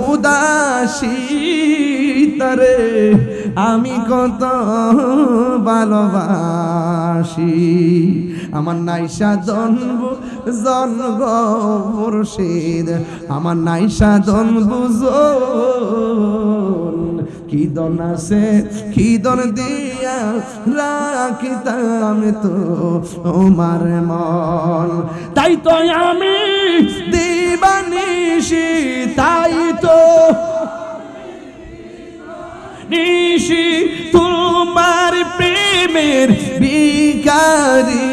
উদাসী তারে আমি কত ভালোবাসি। আমার নাইসা জন্ম জন্ম মুর্শিদ, আমার নাইসা জন্ম কি দন আছে কি দন দিয়া রাখিতাম তো তোমার মন। তাই তো আমি দিবানিশি, তাই তো নিশি তোমার প্রেমের ভিখারি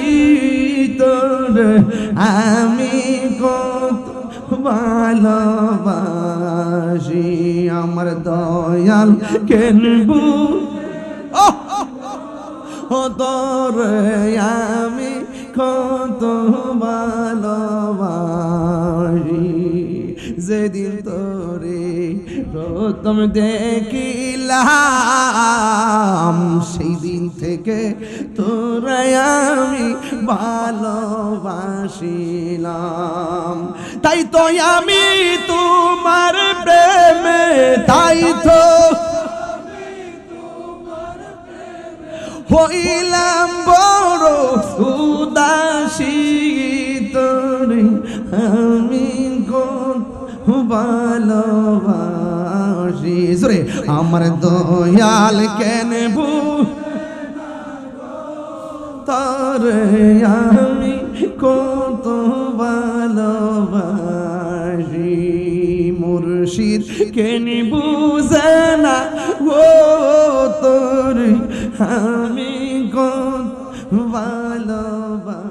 তোর আমি কত ভালোবাসি। আমার দয়াল কেনবু তোরে আমি কত ভালোবাসি। যেদিন তোরে প্রথম দেখিলাম সেই দিন থেকে তোরে আমি ভালোবাসিলাম। তাই তো আমি তোমার প্রেমে, তাই তো হইলাম বড় উদাসী তোরে আমি ভালোবাসি। আমার দয়াল কেন তোরে আমি কত ভালোবাসি। মুর্শিদ কেন বুঝে না ও তোরে আমি কত ভালোবাসি।